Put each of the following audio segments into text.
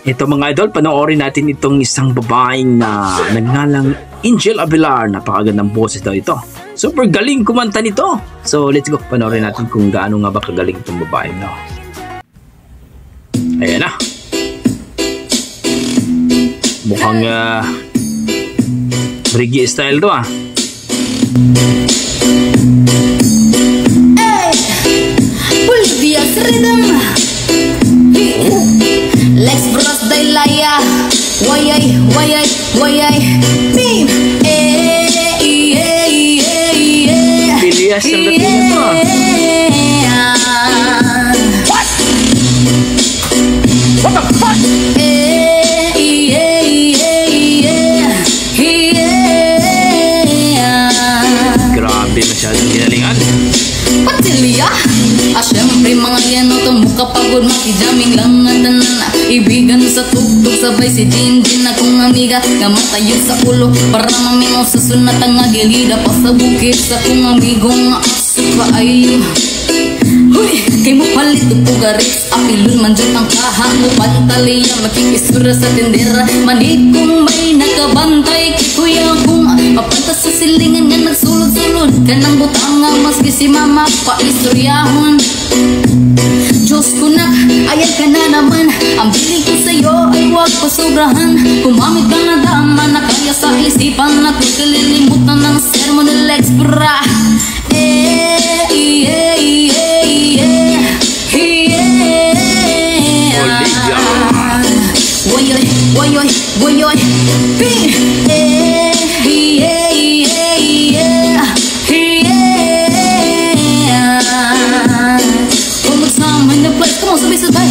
Ito mga idol, panoorin natin itong isang babaeng na nagngalang Angel Abelar. Napakagandang boses daw ito. Super galing kumanta nito. So let's go, panoorin natin kung gaano nga ba kagaling itong babaeng na. Ayan na. Mukhang reggae style to ah. Hey, Bolívia's rhythm. Let's bros de laya. Wayay, wayay, wayay. Beam. Bilias ang dating ito ah. What the fuck? Grabe, masyadong ginalingan. Patilya? Siyempre mga yan o tumuka pagod makijaming lang nga tanan. Ibigan sa tugtog sabay si Jinjin akong amiga nga matayo sa ulo para mamingaw sa sunat ang agilida pa sa bukid sa kong amigong aso pa ayo. Huy, kay mo palit upugaris apilun manjot ang kaha mo pantaliya makikisura sa tindera manid kong may nakabantay kuya kong mapanta sa silingan nga nagsulod-sulod kanang butanga maski si mama pa istoryahon. Diyos ko na, ayan ka na naman. Ang biling ko sa'yo ay huwag pasobrahan. Kumamit ka na dama na kaya sa isipan na kung kalilimutan ng sermon ng Lex Bra. Woyoy, woyoy, woyoy. Come on, sabay-sabay.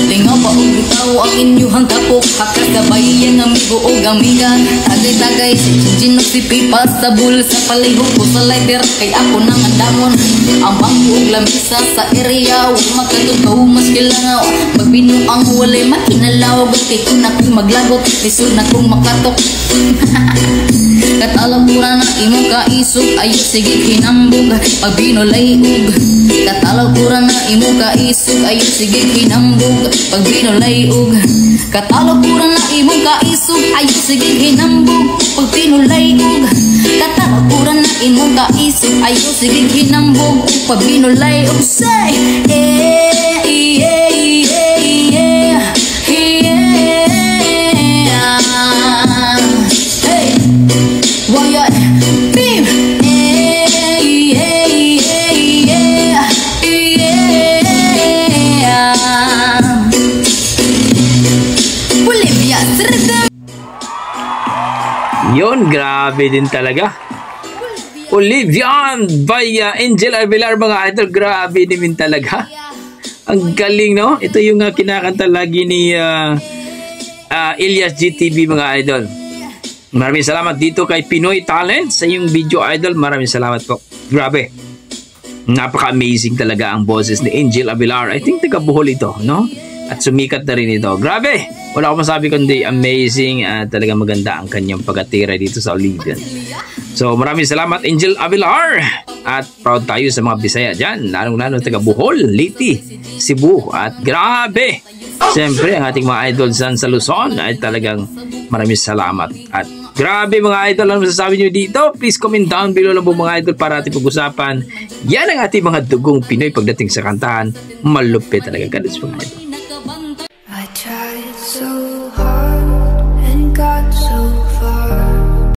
Lingaw pa og bitaw ang inyuhang kapok hakagabay ang amigo o amiga. Tagay-tagay si Jinjin o si Pipa sa bulsa palihog ko sa lighter kay ako nang andamon. Ang bangko og lamisa sa area huwag makatugaw mas kilangaw. Magbinuang walay makinalaw kay kung ako'y maglagot lisod na kong makatok. Katalapuran na imong kaisog ayo sige kinambog pagbinolay ug. Katalapuran na imong kaisog ayo sige kinambog pagbinolay ug. Katalapuran na imong kaisog ayo sige kinambog pagbinolay ug. Katalapuran na imong kaisog ayo sige kinambog pagbinolay ug. Say Wayay, beam. Bolívia's rhythm. Yun, grabe din talaga. Olivian by Angel Abelar mga idol. Grabe din talaga. Ang galing, no? Ito yung kinakanta lagi ni Elias GTV mga idol. Maraming salamat dito kay Pinoy Talent sa yung video idol. Maraming salamat po. Grabe. Napaka-amazing talaga ang boses ni Angel Abelar. I think taga Bohol ito, no? At sumikat na rin ito. Grabe! Wala akong masabi kundi amazing at talaga maganda ang kanyang pagkatira dito sa Olivian. So maraming salamat Angel Abelar. At proud tayo sa mga Bisaya dyan. Lalong-lalong taga Bohol, Liti, Cebu. At grabe! Siyempre, ang ating mga idol sa Luzon ay talagang maraming salamat. At grabe mga idol, ano masasabi nyo dito? Please comment down below lang po mga idol para ating pag-usapan. Yan ang ating mga dugong Pinoy pagdating sa kantahan. Malupit talaga. God bless mga idol. I tried so hard.